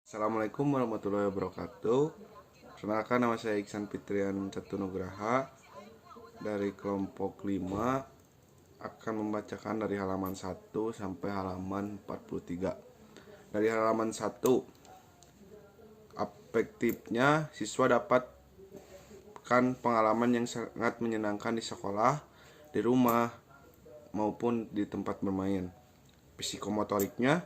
Assalamualaikum warahmatullahi wabarakatuh. Perkenalkan, nama saya Iksan Fitrian Catunugraha dari kelompok 5 akan membacakan dari halaman 1 sampai halaman 43. Dari halaman 1, afektifnya siswa dapat pengalaman yang sangat menyenangkan di sekolah, di rumah, maupun di tempat bermain. Psikomotoriknya,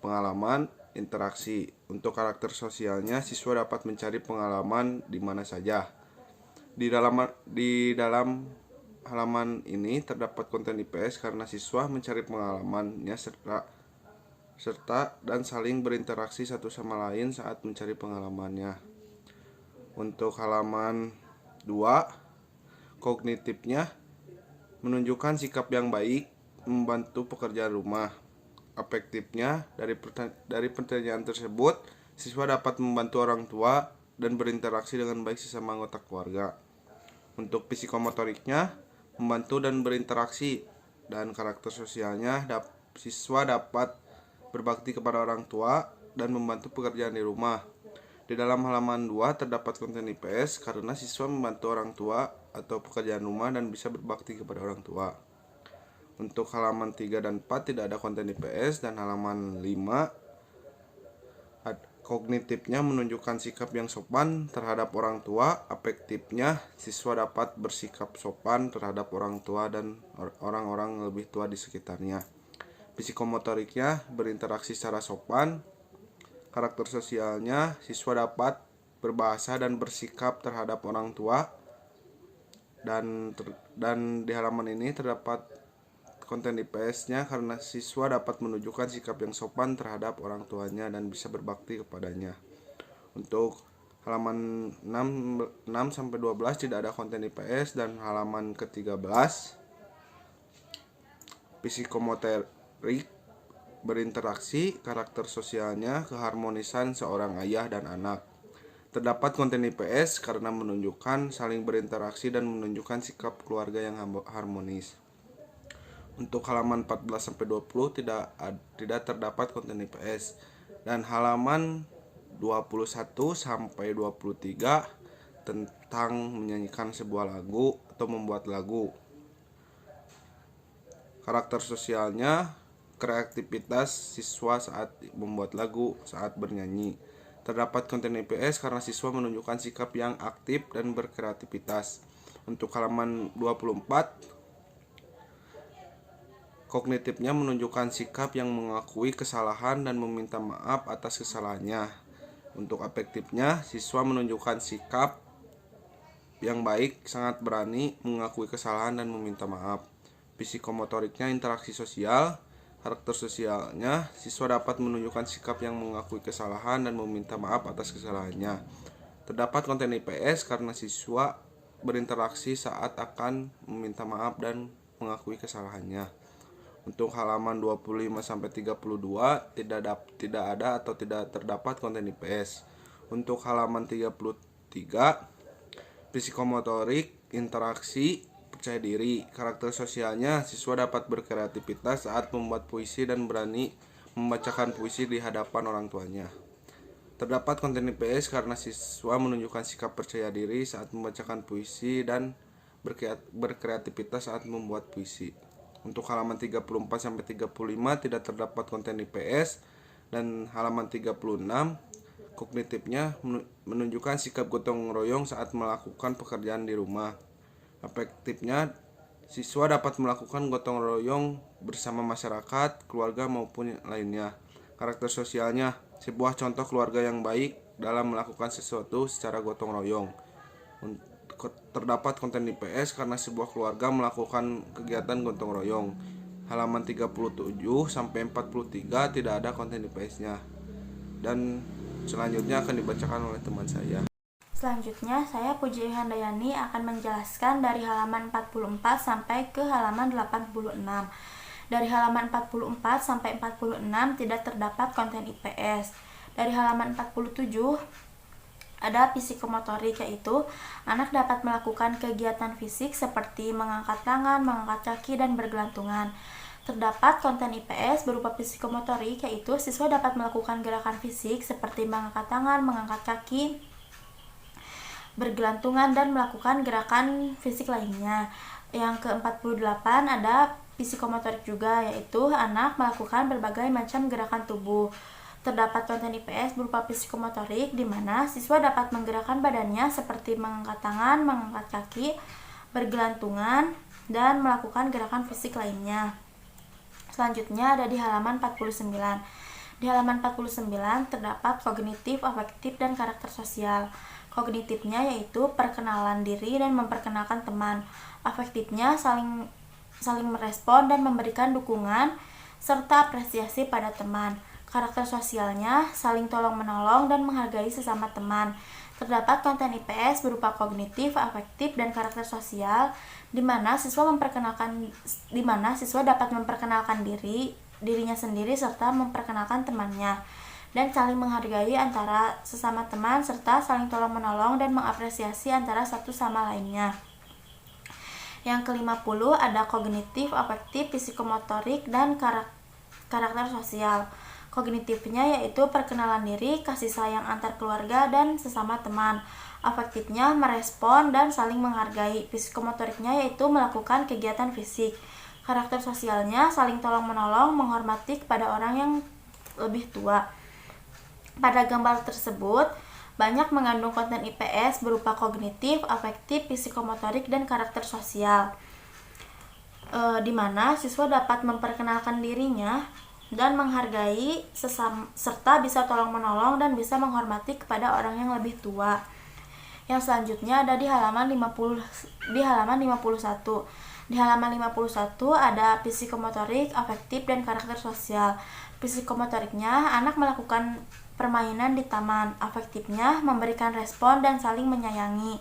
pengalaman interaksi. Untuk karakter sosialnya, siswa dapat mencari pengalaman di mana saja. Di dalam halaman ini terdapat konten IPS karena siswa mencari pengalamannya serta dan saling berinteraksi satu sama lain saat mencari pengalamannya. Untuk halaman 2, kognitifnya menunjukkan sikap yang baik, membantu pekerjaan rumah. Afektifnya, dari pertanyaan tersebut, siswa dapat membantu orang tua dan berinteraksi dengan baik sesama anggota keluarga. Untuk psikomotoriknya, membantu dan berinteraksi, dan karakter sosialnya, siswa dapat berbakti kepada orang tua dan membantu pekerjaan di rumah. Di dalam halaman 2 terdapat konten IPS karena siswa membantu orang tua atau pekerjaan rumah dan bisa berbakti kepada orang tua. Untuk halaman 3 dan 4 tidak ada konten IPS, dan halaman 5 kognitifnya menunjukkan sikap yang sopan terhadap orang tua. Afektifnya, siswa dapat bersikap sopan terhadap orang tua dan orang-orang lebih tua di sekitarnya. Psikomotoriknya berinteraksi secara sopan. Karakter sosialnya, siswa dapat berbahasa dan bersikap terhadap orang tua. Dan di halaman ini terdapat konten IPS-nya karena siswa dapat menunjukkan sikap yang sopan terhadap orang tuanya dan bisa berbakti kepadanya. Untuk halaman 6 sampai 12 tidak ada konten IPS, dan halaman ke-13 psikomotorik berinteraksi, karakter sosialnya, keharmonisan seorang ayah dan anak. Terdapat konten IPS karena menunjukkan saling berinteraksi dan menunjukkan sikap keluarga yang harmonis. Untuk halaman 14 sampai 20 tidak terdapat konten IPS, dan halaman 21 sampai 23 tentang menyanyikan sebuah lagu atau membuat lagu. Karakter sosialnya, kreativitas siswa saat membuat lagu, saat bernyanyi. Terdapat konten IPS karena siswa menunjukkan sikap yang aktif dan berkreativitas. Untuk halaman 24, kognitifnya menunjukkan sikap yang mengakui kesalahan dan meminta maaf atas kesalahannya. Untuk afektifnya, siswa menunjukkan sikap yang baik, sangat berani mengakui kesalahan dan meminta maaf. Psikomotoriknya interaksi sosial. Karakter sosialnya, siswa dapat menunjukkan sikap yang mengakui kesalahan dan meminta maaf atas kesalahannya. Terdapat konten IPS karena siswa berinteraksi saat akan meminta maaf dan mengakui kesalahannya. Untuk halaman 25 sampai 32 tidak ada atau tidak terdapat konten IPS. Untuk halaman 33, psikomotorik, interaksi, percaya diri. Karakter sosialnya, siswa dapat berkreativitas saat membuat puisi dan berani membacakan puisi di hadapan orang tuanya. Terdapat konten IPS karena siswa menunjukkan sikap percaya diri saat membacakan puisi dan berkreativitas saat membuat puisi. Untuk halaman 34 sampai 35 tidak terdapat konten IPS, dan halaman 36 kognitifnya menunjukkan sikap gotong royong saat melakukan pekerjaan di rumah. Afektifnya, siswa dapat melakukan gotong royong bersama masyarakat, keluarga maupun lainnya. Karakter sosialnya, sebuah contoh keluarga yang baik dalam melakukan sesuatu secara gotong royong. Terdapat konten IPS karena sebuah keluarga melakukan kegiatan gotong royong. Halaman 37 sampai 43 tidak ada konten IPS-nya. Dan selanjutnya akan dibacakan oleh teman saya. Selanjutnya, saya Puji Handayani akan menjelaskan dari halaman 44 sampai ke halaman 86. Dari halaman 44 sampai 46 tidak terdapat konten IPS. Dari halaman 47 ada psikomotorik, yaitu anak dapat melakukan kegiatan fisik seperti mengangkat tangan, mengangkat kaki, dan bergelantungan. Terdapat konten IPS berupa psikomotorik, yaitu siswa dapat melakukan gerakan fisik seperti mengangkat tangan, mengangkat kaki, bergelantungan, dan melakukan gerakan fisik lainnya. Yang ke-48 ada psikomotorik juga, yaitu anak melakukan berbagai macam gerakan tubuh. Terdapat konten IPS berupa psikomotorik di mana siswa dapat menggerakkan badannya seperti mengangkat tangan, mengangkat kaki, bergelantungan, dan melakukan gerakan fisik lainnya. Selanjutnya ada di halaman 49. Di halaman 49 terdapat kognitif, afektif, dan karakter sosial. Kognitifnya yaitu perkenalan diri dan memperkenalkan teman. Afektifnya saling merespon dan memberikan dukungan serta apresiasi pada teman. Karakter sosialnya saling tolong-menolong dan menghargai sesama teman. Terdapat konten IPS berupa kognitif, afektif, dan karakter sosial di mana siswa dapat memperkenalkan dirinya sendiri serta memperkenalkan temannya, dan saling menghargai antara sesama teman serta saling tolong-menolong dan mengapresiasi antara satu sama lainnya. Yang ke-50 ada kognitif, afektif, psikomotorik, dan karakter sosial. Kognitifnya yaitu perkenalan diri, kasih sayang antar keluarga dan sesama teman. Afektifnya merespon dan saling menghargai. Psikomotoriknya yaitu melakukan kegiatan fisik. Karakter sosialnya saling tolong-menolong, menghormati kepada orang yang lebih tua. Pada gambar tersebut banyak mengandung konten IPS berupa kognitif, afektif, psikomotorik, dan karakter sosial, di mana siswa dapat memperkenalkan dirinya dan menghargai serta bisa tolong-menolong dan bisa menghormati kepada orang yang lebih tua. Yang selanjutnya ada di halaman 51. Di halaman 51 ada psikomotorik, afektif, dan karakter sosial. Psikomotoriknya anak melakukan permainan di taman. Afektifnya memberikan respon dan saling menyayangi.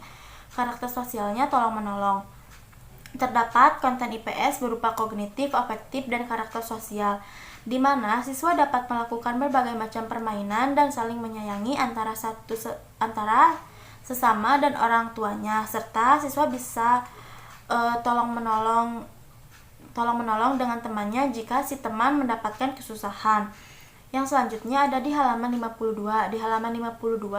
Karakter sosialnya tolong-menolong. Terdapat konten IPS berupa kognitif, afektif, dan karakter sosial, di mana siswa dapat melakukan berbagai macam permainan dan saling menyayangi antara sesama dan orang tuanya, serta siswa bisa tolong-menolong dengan temannya jika si teman mendapatkan kesusahan. Yang selanjutnya ada di halaman 52. Di halaman 52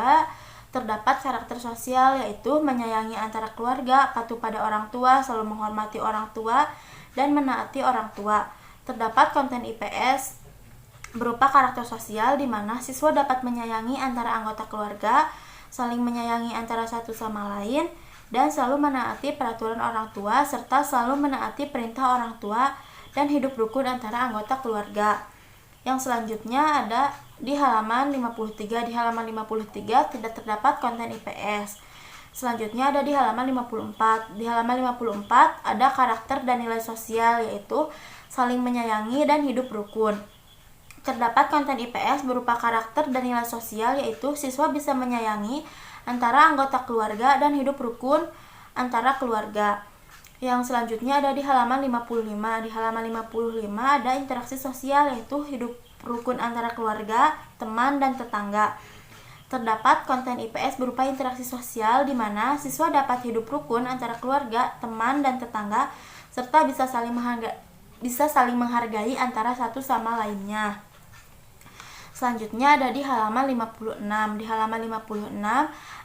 terdapat karakter sosial, yaitu menyayangi antara keluarga, patuh pada orang tua, selalu menghormati orang tua, dan menaati orang tua. Terdapat konten IPS berupa karakter sosial di mana siswa dapat menyayangi antara anggota keluarga, saling menyayangi antara satu sama lain, dan selalu menaati peraturan orang tua serta selalu menaati perintah orang tua, dan hidup rukun antara anggota keluarga. Yang selanjutnya ada di halaman 53. Di halaman 53 tidak terdapat konten IPS. Selanjutnya ada di halaman 54. Di halaman 54 ada karakter dan nilai sosial, yaitu saling menyayangi dan hidup rukun. Terdapat konten IPS berupa karakter dan nilai sosial, yaitu siswa bisa menyayangi antara anggota keluarga dan hidup rukun antara keluarga. Yang selanjutnya ada di halaman 55. Di halaman 55 ada interaksi sosial, yaitu hidup rukun antara keluarga, teman, dan tetangga. Terdapat konten IPS berupa interaksi sosial di mana siswa dapat hidup rukun antara keluarga, teman, dan tetangga, serta bisa saling menghargai antara satu sama lainnya. Selanjutnya ada di halaman 56. Di halaman 56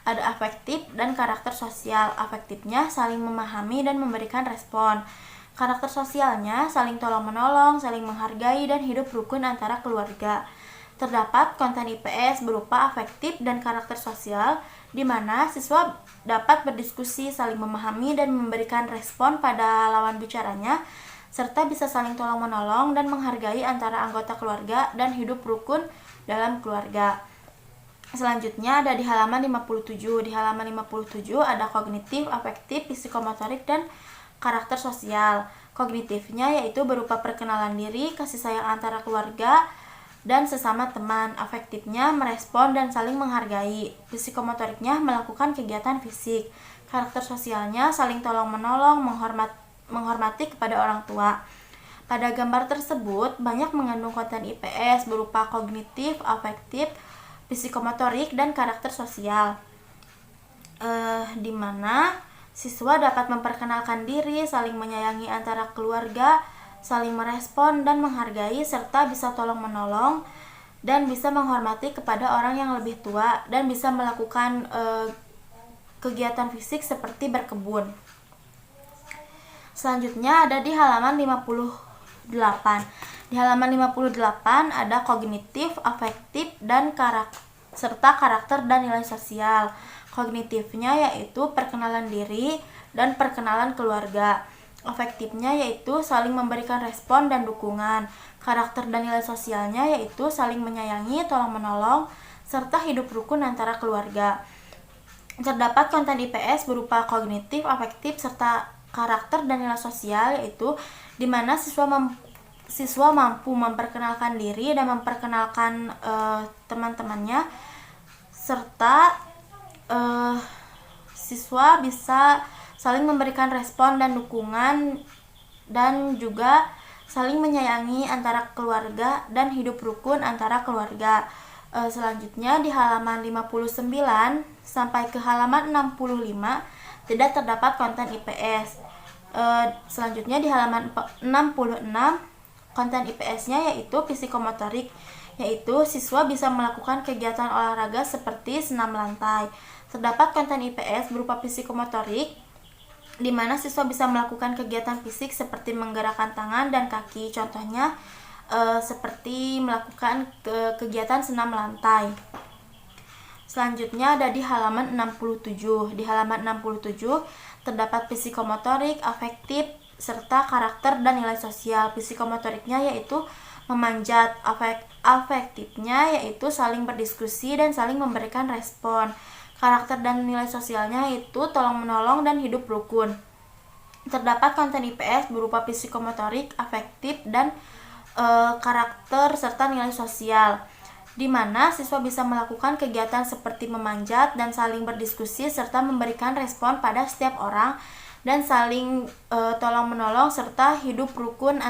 ada afektif dan karakter sosial. Afektifnya saling memahami dan memberikan respon. Karakter sosialnya saling tolong-menolong, saling menghargai, dan hidup rukun antara keluarga. Terdapat konten IPS berupa afektif dan karakter sosial di mana siswa dapat berdiskusi, saling memahami, dan memberikan respon pada lawan bicaranya, serta bisa saling tolong-menolong dan menghargai antara anggota keluarga dan hidup rukun dalam keluarga. Selanjutnya ada di halaman 57. Di halaman 57 ada kognitif, afektif, psikomotorik, dan karakter sosial. Kognitifnya yaitu berupa perkenalan diri, kasih sayang antara keluarga dan sesama teman. Afektifnya merespon dan saling menghargai. Psikomotoriknya melakukan kegiatan fisik. Karakter sosialnya saling tolong-menolong, menghormati kepada orang tua. Pada gambar tersebut banyak mengandung konten IPS berupa kognitif, afektif, psikomotorik, dan karakter sosial, di mana siswa dapat memperkenalkan diri, saling menyayangi antara keluarga, saling merespon dan menghargai, serta bisa tolong-menolong dan bisa menghormati kepada orang yang lebih tua, dan bisa melakukan kegiatan fisik seperti berkebun. Selanjutnya ada di halaman 58. Di halaman 58 ada kognitif, afektif, dan serta karakter dan nilai sosial. Kognitifnya yaitu perkenalan diri dan perkenalan keluarga. Afektifnya yaitu saling memberikan respon dan dukungan. Karakter dan nilai sosialnya yaitu saling menyayangi, tolong-menolong, serta hidup rukun antara keluarga. Terdapat konten IPS berupa kognitif, afektif, serta karakter dan nilai sosial, yaitu di mana siswa mampu memperkenalkan diri dan memperkenalkan teman-temannya, serta siswa bisa saling memberikan respon dan dukungan, dan juga saling menyayangi antara keluarga dan hidup rukun antara keluarga. Selanjutnya di halaman 59 sampai ke halaman 65 tidak terdapat konten IPS. Selanjutnya di halaman 66 konten IPS-nya yaitu psikomotorik, yaitu siswa bisa melakukan kegiatan olahraga seperti senam lantai. Terdapat konten IPS berupa psikomotorik, di mana siswa bisa melakukan kegiatan fisik seperti menggerakkan tangan dan kaki. Contohnya seperti melakukan kegiatan senam lantai. Selanjutnya ada di halaman 67. Di halaman 67 terdapat psikomotorik, afektif, serta karakter dan nilai sosial. Psikomotoriknya yaitu memanjat, afektifnya yaitu saling berdiskusi dan saling memberikan respon. Karakter dan nilai sosialnya yaitu tolong-menolong dan hidup rukun. Terdapat konten IPS berupa psikomotorik, afektif, dan karakter serta nilai sosial, di mana siswa bisa melakukan kegiatan seperti memanjat dan saling berdiskusi serta memberikan respon pada setiap orang, dan saling tolong-menolong serta hidup rukun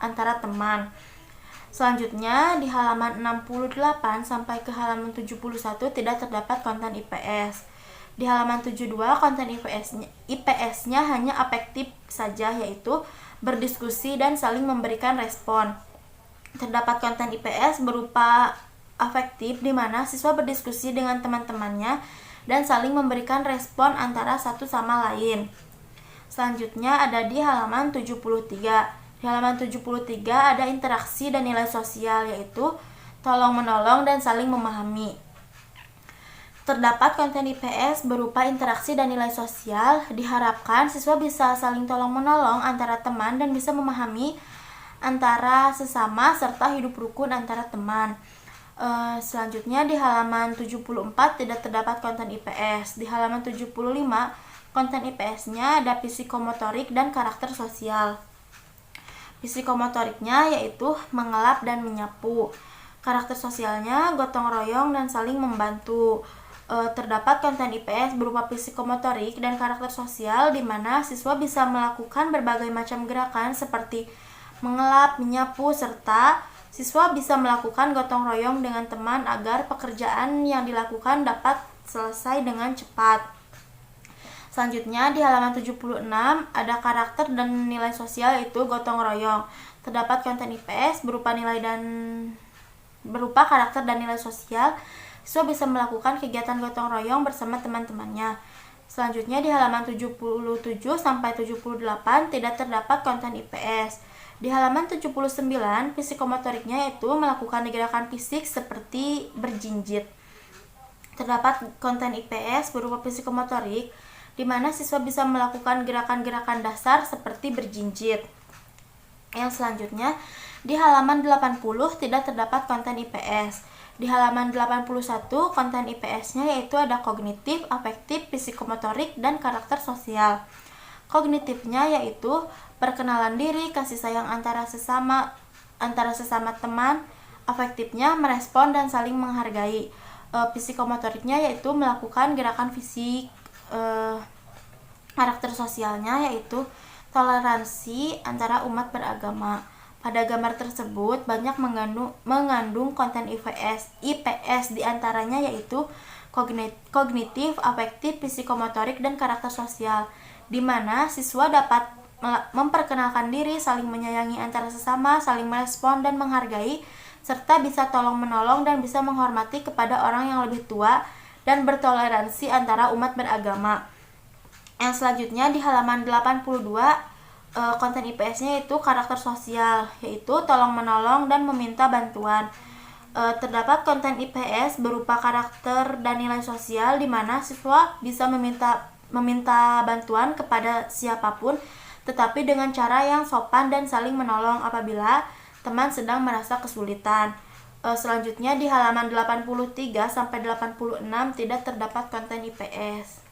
antara teman. Selanjutnya di halaman 68 sampai ke halaman 71 tidak terdapat konten IPS. Di halaman 72 konten IPS-nya hanya afektif saja, yaitu berdiskusi dan saling memberikan respon. Terdapat konten IPS berupa afektif, di mana siswa berdiskusi dengan teman-temannya dan saling memberikan respon antara satu sama lain. Selanjutnya ada di halaman 73. Di halaman 73 ada interaksi dan nilai sosial, yaitu tolong-menolong dan saling memahami. Terdapat konten IPS berupa interaksi dan nilai sosial. Diharapkan siswa bisa saling tolong-menolong antara teman dan bisa memahami antara sesama serta hidup rukun antara teman. Selanjutnya di halaman 74 tidak terdapat konten IPS. Di halaman 75 konten IPS-nya ada psikomotorik dan karakter sosial. Psikomotoriknya yaitu mengelap dan menyapu. Karakter sosialnya gotong royong dan saling membantu. Terdapat konten IPS berupa psikomotorik dan karakter sosial, di mana siswa bisa melakukan berbagai macam gerakan seperti mengelap, menyapu, serta siswa bisa melakukan gotong royong dengan teman agar pekerjaan yang dilakukan dapat selesai dengan cepat. Selanjutnya di halaman 76 ada karakter dan nilai sosial, yaitu gotong royong. Terdapat konten IPS berupa karakter dan nilai sosial. Siswa bisa melakukan kegiatan gotong royong bersama teman-temannya. Selanjutnya di halaman 77 sampai 78 tidak terdapat konten IPS. Di halaman 79 psikomotoriknya yaitu melakukan gerakan fisik seperti berjinjit. Terdapat konten IPS berupa psikomotorik, di mana siswa bisa melakukan gerakan-gerakan dasar seperti berjinjit. Yang selanjutnya, di halaman 80 tidak terdapat konten IPS. Di halaman 81, konten IPS-nya yaitu ada kognitif, afektif, psikomotorik, dan karakter sosial. Kognitifnya yaitu perkenalan diri, kasih sayang antara sesama teman. Afektifnya merespon dan saling menghargai. Psikomotoriknya yaitu melakukan gerakan fisik. Karakter sosialnya yaitu toleransi antara umat beragama. Pada gambar tersebut banyak mengandung konten IPS diantaranya yaitu kognitif, afektif, psikomotorik, dan karakter sosial, di mana siswa dapat memperkenalkan diri, saling menyayangi antara sesama, saling merespon dan menghargai, serta bisa tolong-menolong dan bisa menghormati kepada orang yang lebih tua dan bertoleransi antara umat beragama. Yang selanjutnya di halaman 82, konten IPS-nya itu karakter sosial, yaitu tolong-menolong dan meminta bantuan. Terdapat konten IPS berupa karakter dan nilai sosial di mana siswa bisa meminta bantuan kepada siapapun, tetapi dengan cara yang sopan dan saling menolong apabila teman sedang merasa kesulitan. Selanjutnya di halaman 83 sampai 86 tidak terdapat konten IPS.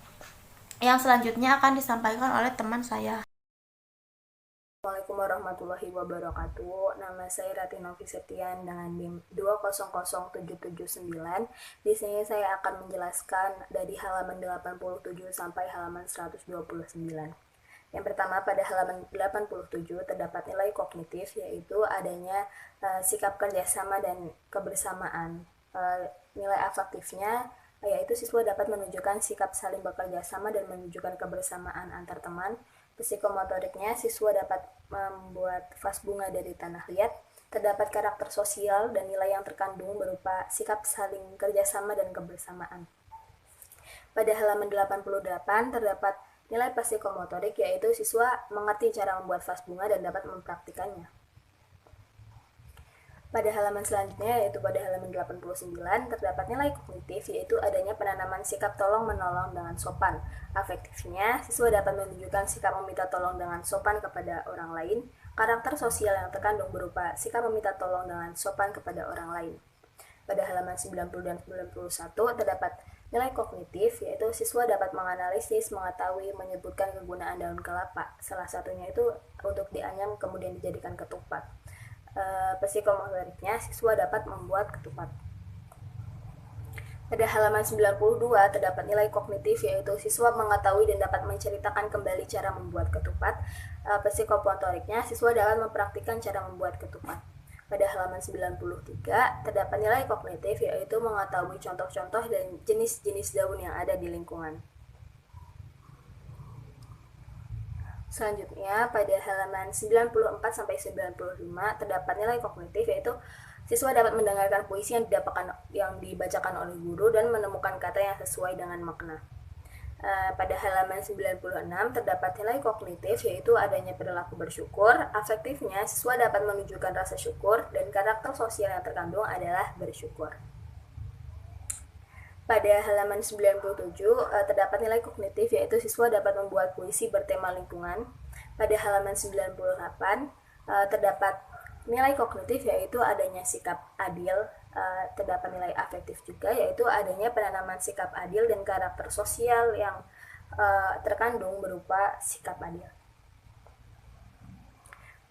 Yang selanjutnya akan disampaikan oleh teman saya. Assalamualaikum warahmatullahi wabarakatuh. Nama saya Ratinovi Septian dengan NIM 200779. Di sini saya akan menjelaskan dari halaman 87 sampai halaman 129. Yang pertama, pada halaman 87 terdapat nilai kognitif, yaitu adanya sikap kerjasama dan kebersamaan. Nilai afektifnya yaitu siswa dapat menunjukkan sikap saling bekerja sama dan menunjukkan kebersamaan antar teman. Psikomotoriknya, siswa dapat membuat vas bunga dari tanah liat. Terdapat karakter sosial dan nilai yang terkandung berupa sikap saling kerjasama dan kebersamaan. Pada halaman 88 terdapat nilai psikomotorik, yaitu siswa mengerti cara membuat vas bunga dan dapat mempraktikannya. Pada halaman selanjutnya, yaitu pada halaman 89, terdapat nilai kognitif, yaitu adanya penanaman sikap tolong-menolong dengan sopan. Afektifnya, siswa dapat menunjukkan sikap meminta tolong dengan sopan kepada orang lain. Karakter sosial yang terkandung berupa sikap meminta tolong dengan sopan kepada orang lain. Pada halaman 90 dan 91, terdapat nilai kognitif, yaitu siswa dapat menganalisis, mengetahui, menyebutkan kegunaan daun kelapa. Salah satunya itu untuk dianyam kemudian dijadikan ketupat. Psikomotoriknya, siswa dapat membuat ketupat. Pada halaman 92 terdapat nilai kognitif, yaitu siswa mengetahui dan dapat menceritakan kembali cara membuat ketupat. Psikomotoriknya, siswa dapat mempraktikkan cara membuat ketupat. Pada halaman 93 terdapat nilai kognitif, yaitu mengetahui contoh-contoh dan jenis-jenis daun yang ada di lingkungan. Selanjutnya, pada halaman 94 sampai 95 terdapat nilai kognitif, yaitu siswa dapat mendengarkan puisi yang dibacakan oleh guru dan menemukan kata yang sesuai dengan makna. Pada halaman 96 terdapat nilai kognitif, yaitu adanya perilaku bersyukur. Afektifnya, siswa dapat menunjukkan rasa syukur dan karakter sosial yang terkandung adalah bersyukur. Pada halaman 97 terdapat nilai kognitif, yaitu siswa dapat membuat puisi bertema lingkungan. Pada halaman 98 terdapat nilai kognitif, yaitu adanya sikap adil. Terdapat nilai afektif juga, yaitu adanya penanaman sikap adil dan karakter sosial yang terkandung berupa sikap adil.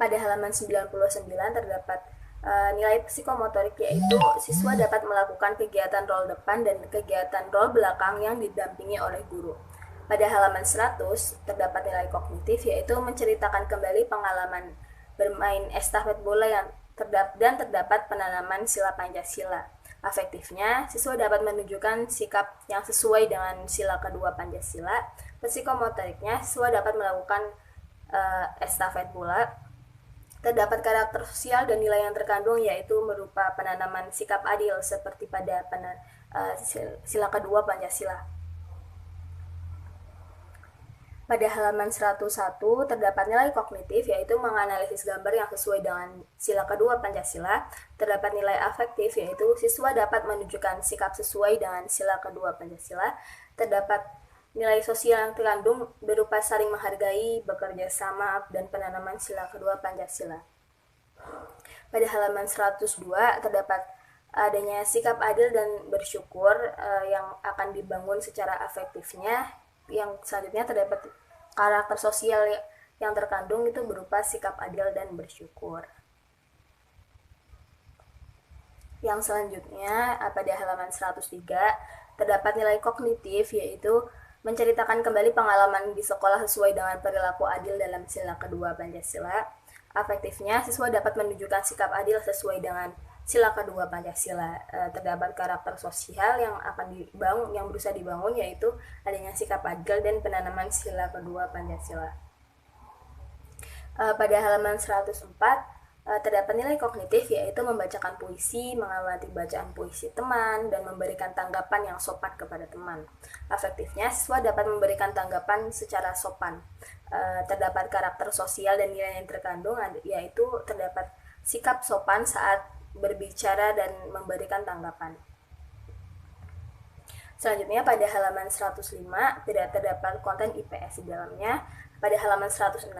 Pada halaman 99 terdapat nilai psikomotorik, yaitu siswa dapat melakukan kegiatan rol depan dan kegiatan rol belakang yang didampingi oleh guru. Pada halaman 100 terdapat nilai kognitif, yaitu menceritakan kembali pengalaman bermain estafet bola yang terdapat penanaman sila Pancasila. Afektifnya, siswa dapat menunjukkan sikap yang sesuai dengan sila kedua Pancasila. Psikomotoriknya, siswa dapat melakukan estafet bola. Terdapat karakter sosial dan nilai yang terkandung, yaitu berupa penanaman sikap adil seperti pada sila kedua Pancasila. Pada halaman 101 terdapat nilai kognitif, yaitu menganalisis gambar yang sesuai dengan sila kedua Pancasila. Terdapat nilai afektif, yaitu siswa dapat menunjukkan sikap sesuai dengan sila kedua Pancasila. Terdapat nilai sosial yang terkandung berupa saling menghargai, bekerja sama, dan penanaman sila kedua Pancasila. Pada halaman 102 terdapat adanya sikap adil dan bersyukur yang akan dibangun secara afektifnya. Yang selanjutnya terdapat karakter sosial yang terkandung itu berupa sikap adil dan bersyukur. Yang selanjutnya pada halaman 103 terdapat nilai kognitif, yaitu menceritakan kembali pengalaman di sekolah sesuai dengan perilaku adil dalam sila kedua Pancasila. Afektifnya, siswa dapat menunjukkan sikap adil sesuai dengan sila kedua Pancasila. Terdapat karakter sosial yang berusaha dibangun, yaitu adanya sikap adil dan penanaman sila kedua Pancasila. Pada halaman 104 terdapat nilai kognitif, yaitu membacakan puisi, mengamati bacaan puisi teman, dan memberikan tanggapan yang sopan kepada teman. Afektifnya, siswa dapat memberikan tanggapan secara sopan. Terdapat karakter sosial dan nilai yang terkandung, yaitu terdapat sikap sopan saat berbicara dan memberikan tanggapan. Selanjutnya pada halaman 105 tidak terdapat konten IPS di dalamnya. Pada halaman 106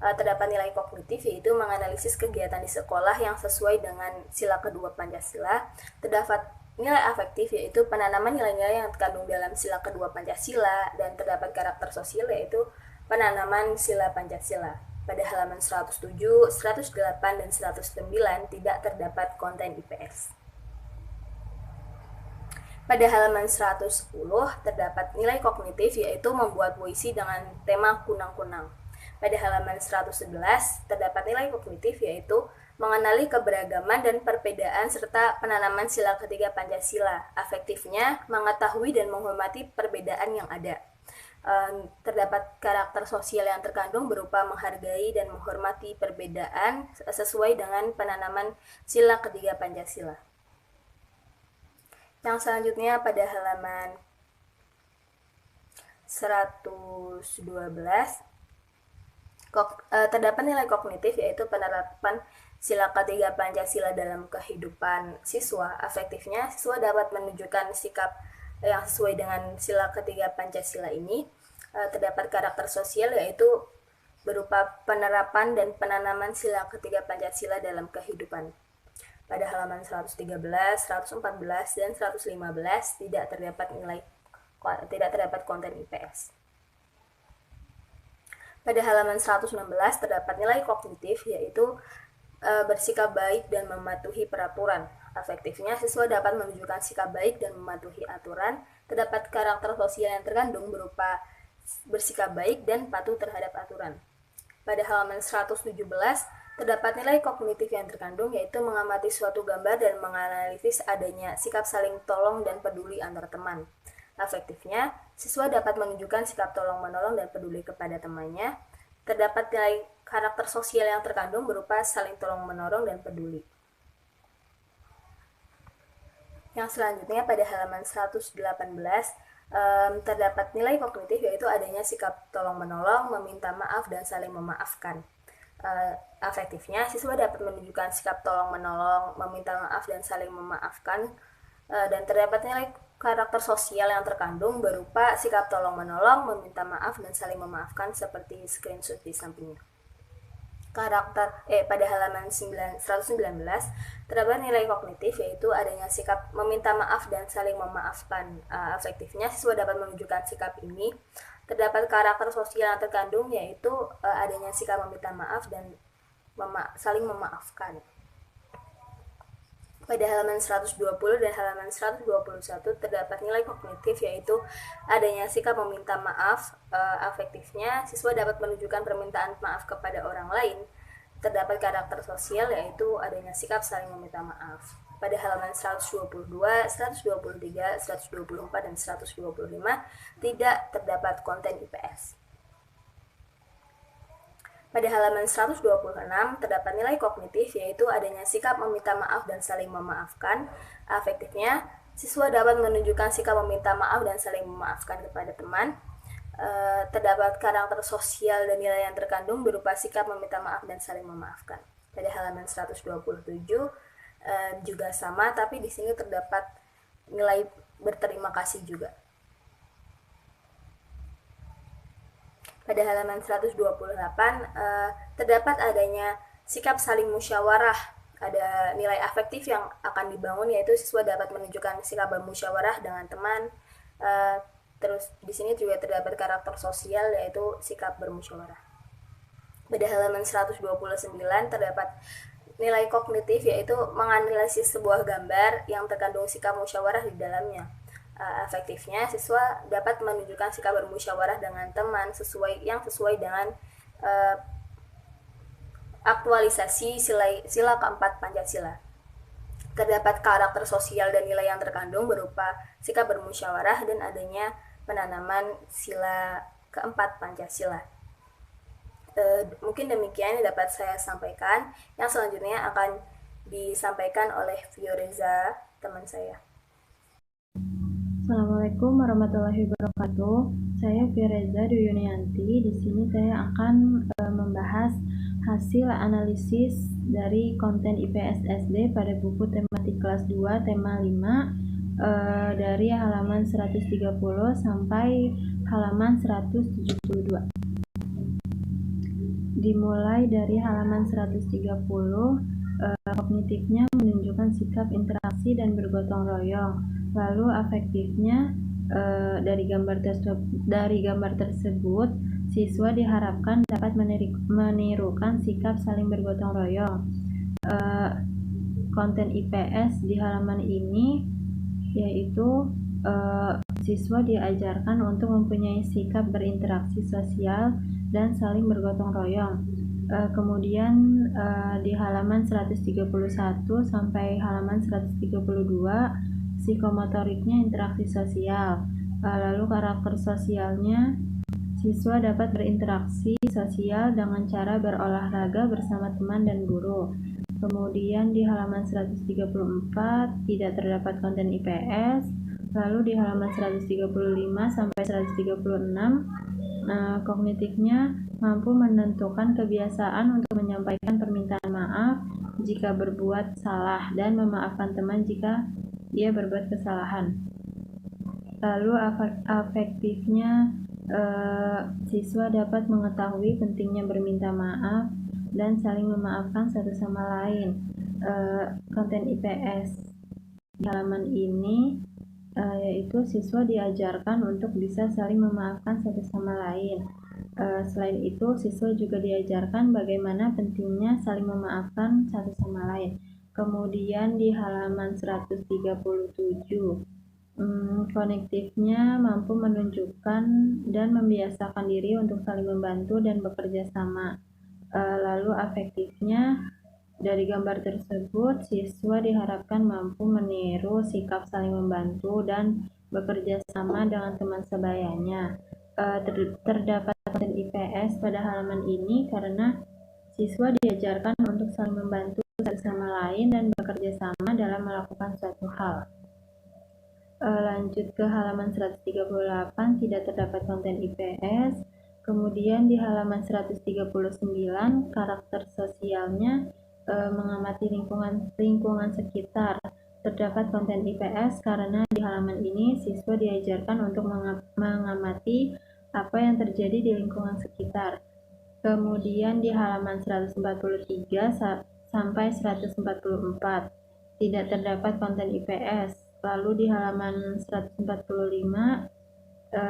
terdapat nilai kognitif, yaitu menganalisis kegiatan di sekolah yang sesuai dengan sila kedua Pancasila. Terdapat nilai afektif, yaitu penanaman nilai-nilai yang terkandung dalam sila kedua Pancasila, dan terdapat karakter sosial, yaitu penanaman sila Pancasila. Pada halaman 107, 108, dan 109 tidak terdapat konten IPS. Pada halaman 110 terdapat nilai kognitif, yaitu membuat puisi dengan tema kunang-kunang. Pada halaman 111 terdapat nilai kognitif, yaitu mengenali keberagaman dan perbedaan serta penanaman sila ketiga Pancasila. Afektifnya, mengetahui dan menghormati perbedaan yang ada. Terdapat karakter sosial yang terkandung berupa menghargai dan menghormati perbedaan sesuai dengan penanaman sila ketiga Pancasila. Yang selanjutnya pada halaman 112 terdapat nilai kognitif, yaitu penerapan sila ketiga Pancasila dalam kehidupan siswa. Afektifnya, siswa dapat menunjukkan sikap yang sesuai dengan sila ketiga Pancasila ini. Terdapat karakter sosial, yaitu berupa penerapan dan penanaman sila ketiga Pancasila dalam kehidupan. Pada halaman 113, 114, dan 115 tidak terdapat konten IPS. Pada halaman 116 terdapat nilai kognitif, yaitu bersikap baik dan mematuhi peraturan. Afektifnya, siswa dapat menunjukkan sikap baik dan mematuhi aturan. Terdapat karakter sosial yang terkandung berupa bersikap baik dan patuh terhadap aturan. Pada halaman 117 terdapat nilai kognitif yang terkandung, yaitu mengamati suatu gambar dan menganalisis adanya sikap saling tolong dan peduli antar teman. Afektifnya, siswa dapat menunjukkan sikap tolong-menolong dan peduli kepada temannya. Terdapat nilai karakter sosial yang terkandung berupa saling tolong-menolong dan peduli. Yang selanjutnya pada halaman 118 terdapat nilai kognitif, yaitu adanya sikap tolong-menolong, meminta maaf, dan saling memaafkan. Afektifnya, siswa dapat menunjukkan sikap tolong-menolong, meminta maaf, dan saling memaafkan. Dan terdapat nilai karakter sosial yang terkandung berupa sikap tolong-menolong, meminta maaf, dan saling memaafkan, seperti screenshot di sampingnya. Pada halaman 119 terdapat nilai kognitif, yaitu adanya sikap meminta maaf dan saling memaafkan. Afektifnya, siswa dapat menunjukkan sikap ini. Terdapat karakter sosial yang terkandung, yaitu adanya sikap meminta maaf dan saling memaafkan. Pada halaman 120 dan halaman 121 terdapat nilai kognitif, yaitu adanya sikap meminta maaf. Afektifnya, siswa dapat menunjukkan permintaan maaf kepada orang lain. Terdapat karakter sosial, yaitu adanya sikap saling meminta maaf. Pada halaman 122, 123, 124, dan 125 tidak terdapat konten IPS. Pada halaman 126 terdapat nilai kognitif, yaitu adanya sikap meminta maaf dan saling memaafkan. Afektifnya, siswa dapat menunjukkan sikap meminta maaf dan saling memaafkan kepada teman. Terdapat karakter sosial dan nilai yang terkandung berupa sikap meminta maaf dan saling memaafkan. Pada halaman 127 juga sama, tapi di sini terdapat nilai berterima kasih juga. Pada halaman 128 terdapat adanya sikap saling musyawarah. Ada nilai afektif yang akan dibangun, yaitu siswa dapat menunjukkan sikap bermusyawarah dengan teman. Terus di sini juga terdapat karakter sosial, yaitu sikap bermusyawarah. Pada halaman 129 terdapat nilai kognitif, yaitu menganalisis sebuah gambar yang terkandung sikap musyawarah di dalamnya. Afektifnya, siswa dapat menunjukkan sikap bermusyawarah dengan teman sesuai dengan aktualisasi sila keempat Pancasila. Terdapat karakter sosial dan nilai yang terkandung berupa sikap bermusyawarah dan adanya penanaman sila keempat Pancasila. Mungkin demikian yang dapat saya sampaikan. Yang selanjutnya akan disampaikan oleh Fioreza, teman saya. Assalamualaikum warahmatullahi wabarakatuh. Saya Fireza Duyunianti. Di sini saya akan membahas hasil analisis dari konten IPS SD pada buku tematik kelas 2 tema 5 dari halaman 130 sampai halaman 172. Dimulai dari halaman 130, kognitifnya menunjukkan sikap interaksi dan bergotong royong. Lalu afektifnya, dari gambar tersebut siswa diharapkan dapat menirukan sikap saling bergotong royong. Konten IPS di halaman ini yaitu siswa diajarkan untuk mempunyai sikap berinteraksi sosial dan saling bergotong royong. Kemudian di halaman 131 sampai halaman 132 psikomotoriknya interaksi sosial. Lalu karakter sosialnya, siswa dapat berinteraksi sosial dengan cara berolahraga bersama teman dan guru. Kemudian di halaman 134 tidak terdapat konten IPS. Lalu di halaman 135 sampai 136 kognitifnya mampu menentukan kebiasaan untuk menyampaikan permintaan maaf jika berbuat salah dan memaafkan teman jika ia berbuat kesalahan. Lalu afektifnya, siswa dapat mengetahui pentingnya berminta maaf dan saling memaafkan satu sama lain. Konten IPS di halaman ini yaitu siswa diajarkan untuk bisa saling memaafkan satu sama lain. Selain itu, siswa juga diajarkan bagaimana pentingnya saling memaafkan satu sama lain. Kemudian di halaman 137, konektifnya mampu menunjukkan dan membiasakan diri untuk saling membantu dan bekerja sama. Lalu afektifnya, dari gambar tersebut, siswa diharapkan mampu meniru sikap saling membantu dan bekerja sama dengan teman sebayanya. Terdapat konten IPS pada halaman ini karena siswa diajarkan untuk saling membantu satu sama lain dan bekerja sama dalam melakukan suatu hal. Lanjut ke halaman 138, tidak terdapat konten IPS. Kemudian di halaman 139, karakter sosialnya mengamati lingkungan sekitar. Terdapat konten IPS karena di halaman ini siswa diajarkan untuk mengamati apa yang terjadi di lingkungan sekitar. Kemudian di halaman 143 sampai 144 tidak terdapat konten IPS. Lalu di halaman 145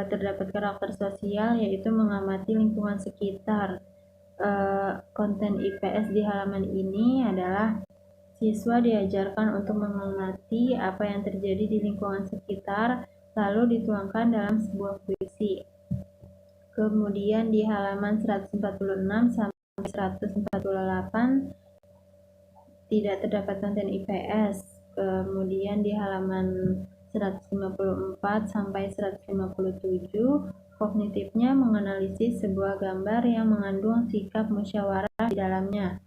terdapat karakter sosial, yaitu mengamati lingkungan sekitar. Konten IPS di halaman ini adalah siswa diajarkan untuk mengamati apa yang terjadi di lingkungan sekitar, lalu dituangkan dalam sebuah puisi. Kemudian di halaman 146 sampai 148 tidak terdapat konten IPS. Kemudian di halaman 154 sampai 157, kognitifnya menganalisis sebuah gambar yang mengandung sikap musyawarah di dalamnya.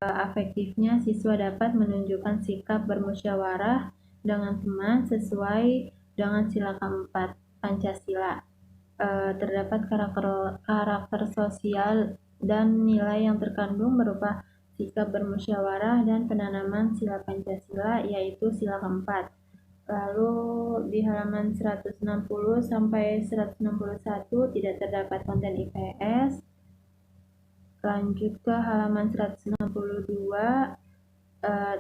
Afektifnya, siswa dapat menunjukkan sikap bermusyawarah dengan teman sesuai dengan sila keempat Pancasila. Terdapat karakter sosial dan nilai yang terkandung berupa sikap bermusyawarah dan penanaman sila Pancasila, yaitu sila keempat. Lalu di halaman 160 sampai 161 tidak terdapat konten IPS. Lanjut ke halaman 162,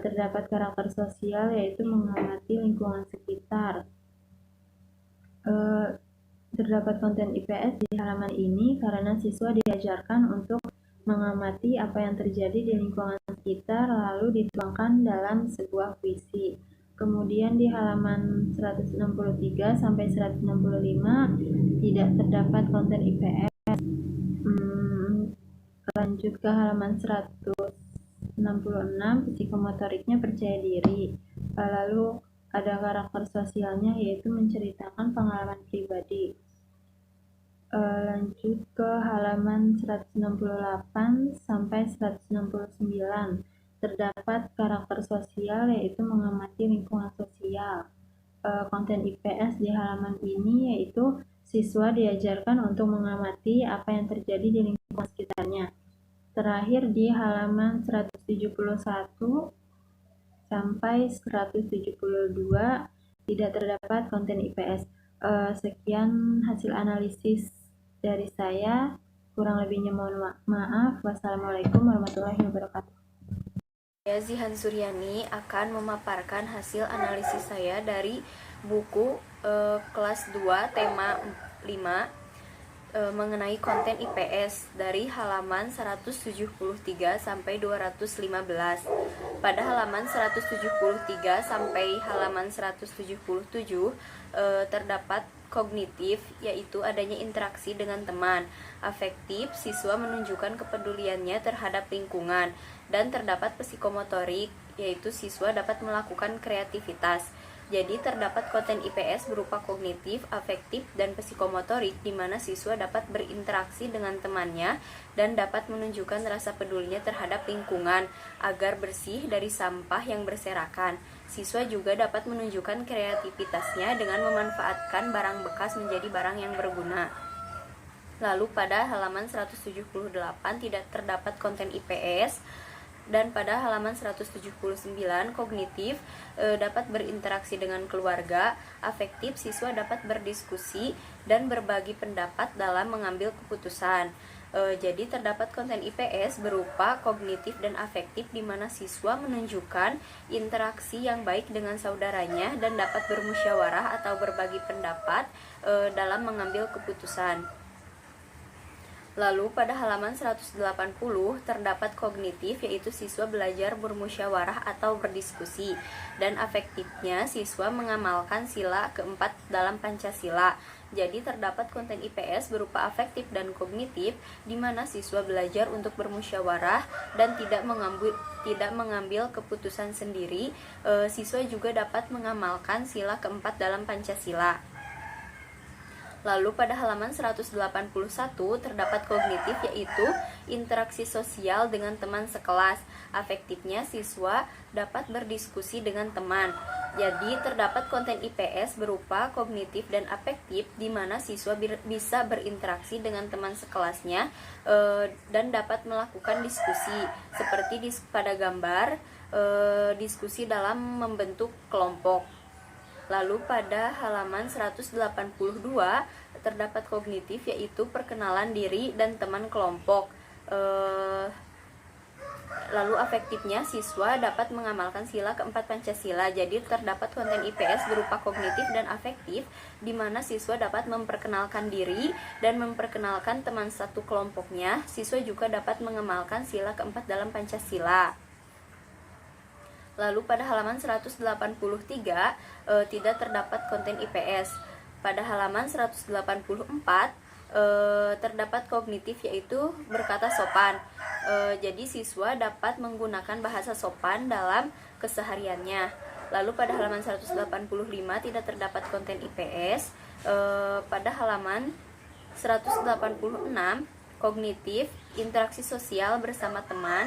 terdapat karakter sosial, yaitu mengamati lingkungan sekitar. Terdapat konten IPS di halaman ini karena siswa diajarkan untuk mengamati apa yang terjadi di lingkungan sekitar lalu dituangkan dalam sebuah puisi. Kemudian di halaman 163 sampai 165 tidak terdapat konten IPS. Lanjut ke halaman 166, psikomotoriknya percaya diri. Lalu ada karakter sosialnya, yaitu menceritakan pengalaman pribadi. Lanjut ke halaman 168 sampai 169. Terdapat karakter sosial yaitu mengamati lingkungan sosial. Konten IPS di halaman ini yaitu siswa diajarkan untuk mengamati apa yang terjadi di lingkungan sekitarnya. Terakhir di halaman 171 sampai 172 tidak terdapat konten IPS. Sekian hasil analisis dari saya. Kurang lebihnya mohon maaf. Wassalamualaikum warahmatullahi wabarakatuh. Saya Zihan Suryani akan memaparkan hasil analisis saya dari buku kelas 2 tema 5 mengenai konten IPS dari halaman 173 sampai 215. Pada halaman 173 sampai halaman 177 terdapat kognitif, yaitu adanya interaksi dengan teman. Afektif, siswa menunjukkan kepeduliannya terhadap lingkungan. Dan terdapat psikomotorik, yaitu siswa dapat melakukan kreativitas. Jadi terdapat konten IPS berupa kognitif, afektif, dan psikomotorik di mana siswa dapat berinteraksi dengan temannya dan dapat menunjukkan rasa pedulinya terhadap lingkungan agar bersih dari sampah yang berserakan. Siswa juga dapat menunjukkan kreativitasnya dengan memanfaatkan barang bekas menjadi barang yang berguna. Lalu pada halaman 178 tidak terdapat konten IPS. Dan pada halaman 179 kognitif dapat berinteraksi dengan keluarga, afektif siswa dapat berdiskusi dan berbagi pendapat dalam mengambil keputusan. Jadi terdapat konten IPS berupa kognitif dan afektif di mana siswa menunjukkan interaksi yang baik dengan saudaranya dan dapat bermusyawarah atau berbagi pendapat dalam mengambil keputusan. Lalu pada halaman 180 terdapat kognitif, yaitu siswa belajar bermusyawarah atau berdiskusi, dan afektifnya siswa mengamalkan sila keempat dalam Pancasila. Jadi terdapat konten IPS berupa afektif dan kognitif di mana siswa belajar untuk bermusyawarah dan tidak mengambil keputusan sendiri. Siswa juga dapat mengamalkan sila keempat dalam Pancasila. Lalu pada halaman 181 terdapat kognitif, yaitu interaksi sosial dengan teman sekelas. Afektifnya siswa dapat berdiskusi dengan teman. Jadi terdapat konten IPS berupa kognitif dan afektif di mana siswa bisa berinteraksi dengan teman sekelasnya dan dapat melakukan diskusi seperti pada gambar diskusi dalam membentuk kelompok. Lalu pada halaman 182 terdapat kognitif, yaitu perkenalan diri dan teman kelompok. Lalu afektifnya siswa dapat mengamalkan sila keempat Pancasila. Jadi terdapat konten IPS berupa kognitif dan afektif di mana siswa dapat memperkenalkan diri dan memperkenalkan teman satu kelompoknya. Siswa juga dapat mengamalkan sila keempat dalam Pancasila. Lalu pada halaman 183 tidak terdapat konten IPS. Pada halaman 184 terdapat kognitif, yaitu berkata sopan. Jadi siswa dapat menggunakan bahasa sopan dalam kesehariannya. Lalu pada halaman 185 tidak terdapat konten IPS. Pada halaman 186 kognitif, interaksi sosial bersama teman.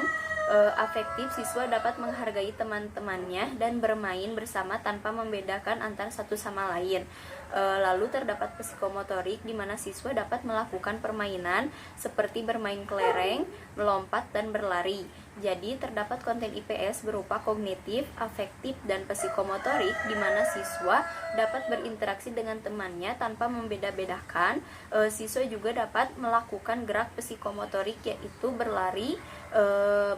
Afektif siswa dapat menghargai teman-temannya dan bermain bersama tanpa membedakan antara satu sama lain. Lalu terdapat psikomotorik di mana siswa dapat melakukan permainan seperti bermain kelereng, melompat, dan berlari. Jadi terdapat konten IPS berupa kognitif, afektif, dan psikomotorik di mana siswa dapat berinteraksi dengan temannya tanpa membeda-bedakan. Siswa juga dapat melakukan gerak psikomotorik, yaitu berlari,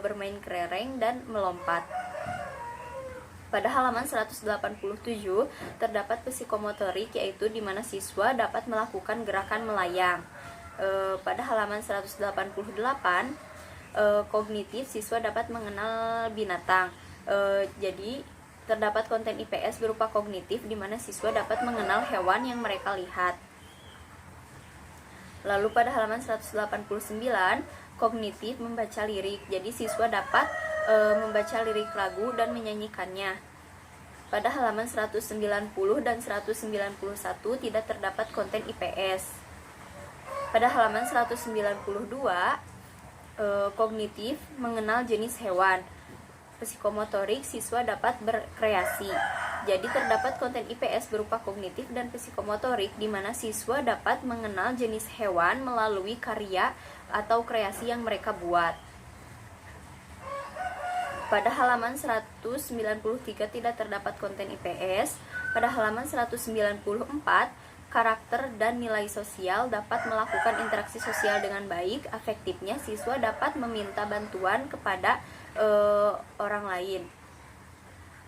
bermain kelereng, dan melompat. Pada halaman 187 terdapat psikomotorik, yaitu di mana siswa dapat melakukan gerakan melayang. Pada halaman 188 kognitif siswa dapat mengenal binatang. Jadi terdapat konten IPS berupa kognitif di mana siswa dapat mengenal hewan yang mereka lihat. Lalu pada halaman 189 kognitif membaca lirik. Jadi siswa dapat membaca lirik lagu dan menyanyikannya. Pada halaman 190 dan 191 tidak terdapat konten IPS. Pada halaman 192, kognitif mengenal jenis hewan. Psikomotorik, siswa dapat berkreasi. Jadi terdapat konten IPS berupa kognitif dan psikomotorik di mana siswa dapat mengenal jenis hewan melalui karya atau kreasi yang mereka buat. Pada halaman 193 tidak terdapat konten IPS. Pada halaman 194, karakter dan nilai sosial dapat melakukan interaksi sosial dengan baik. Afektifnya, siswa dapat meminta bantuan kepada orang lain.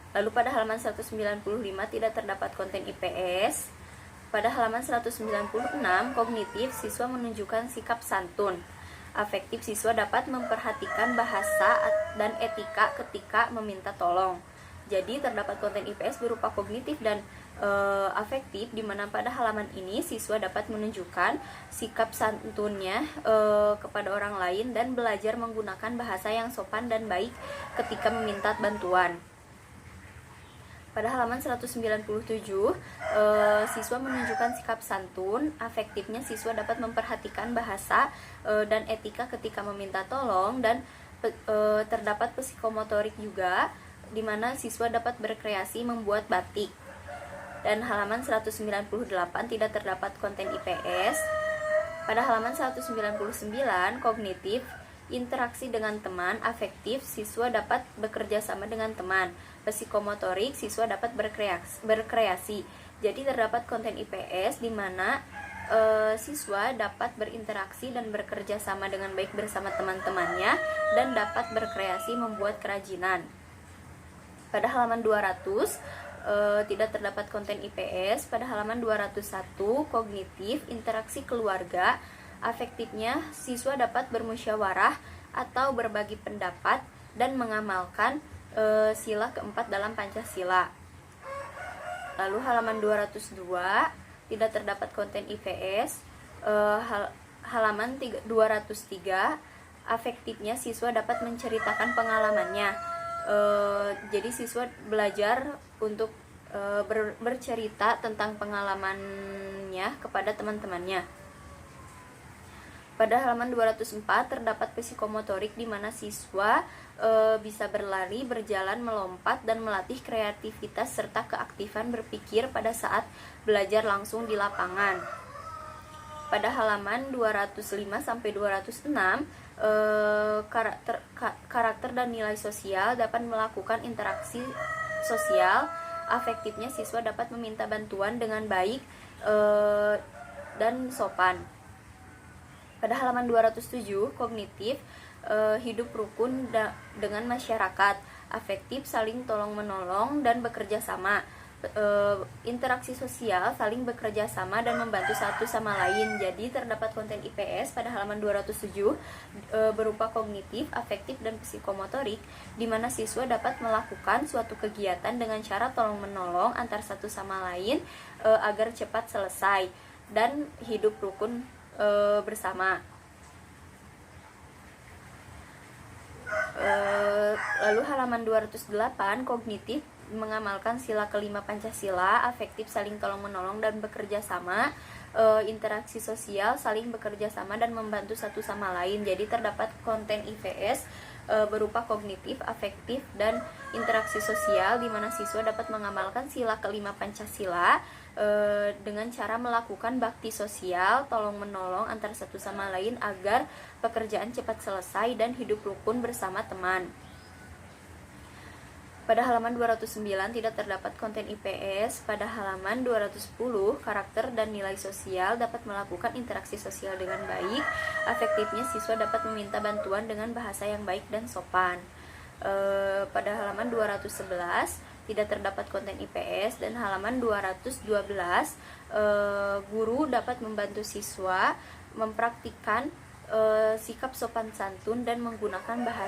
Lalu pada halaman 195 tidak terdapat konten IPS. Pada halaman 196, kognitif, siswa menunjukkan sikap santun. Afektif, siswa dapat memperhatikan bahasa dan etika ketika meminta tolong. Jadi terdapat konten IPS berupa kognitif dan afektif, di mana pada halaman ini siswa dapat menunjukkan sikap santunnya kepada orang lain dan belajar menggunakan bahasa yang sopan dan baik ketika meminta bantuan. Pada halaman 197, siswa menunjukkan sikap santun. Afektifnya, siswa dapat memperhatikan bahasa dan etika ketika meminta tolong, dan terdapat psikomotorik juga, di mana siswa dapat berkreasi membuat batik. Dan halaman 198 tidak terdapat konten IPS. Pada halaman 199, kognitif, interaksi dengan teman. Afektif, siswa dapat bekerja sama dengan teman. Psikomotorik, siswa dapat berkreasi. Jadi terdapat konten IPS di mana siswa dapat berinteraksi dan bekerja sama dengan baik bersama teman-temannya dan dapat berkreasi membuat kerajinan. Pada halaman 200 tidak terdapat konten IPS. Pada halaman 201, kognitif, interaksi keluarga. Afektifnya, siswa dapat bermusyawarah atau berbagi pendapat dan mengamalkan sila keempat dalam Pancasila. Lalu halaman 202 tidak terdapat konten IPS. Halaman 203, afektifnya, siswa dapat menceritakan pengalamannya. Jadi siswa belajar untuk bercerita tentang pengalamannya kepada teman-temannya. Pada halaman 204 terdapat psikomotorik, di mana siswa bisa berlari, berjalan, melompat, dan melatih kreativitas serta keaktifan berpikir pada saat belajar langsung di lapangan. Pada halaman 205 sampai 206, karakter dan nilai sosial dapat melakukan interaksi sosial. Afektifnya, siswa dapat meminta bantuan dengan baik dan sopan. Pada halaman 207, kognitif, hidup rukun dengan masyarakat. Afektif, saling tolong-menolong dan bekerja sama. Interaksi sosial, saling bekerja sama dan membantu satu sama lain. Jadi terdapat konten IPS pada halaman 207 berupa kognitif, afektif, dan psikomotorik, di mana siswa dapat melakukan suatu kegiatan dengan cara tolong-menolong antar satu sama lain agar cepat selesai dan hidup rukun bersama. Lalu halaman 208, kognitif, mengamalkan sila kelima Pancasila. Afektif, saling tolong-menolong dan bekerja sama. Interaksi sosial, saling bekerja sama dan membantu satu sama lain. Jadi terdapat konten IPS berupa kognitif, afektif, dan interaksi sosial, di mana siswa dapat mengamalkan sila kelima Pancasila dengan cara melakukan bakti sosial, tolong-menolong antar satu sama lain agar pekerjaan cepat selesai dan hidup rukun bersama teman. Pada halaman 209 tidak terdapat konten IPS. Pada halaman 210, karakter dan nilai sosial dapat melakukan interaksi sosial dengan baik. Afektifnya, siswa dapat meminta bantuan dengan bahasa yang baik dan sopan. Pada halaman 211 tidak terdapat konten IPS, dan halaman 212 guru dapat membantu siswa mempraktikkan sikap sopan santun dan menggunakan bahasa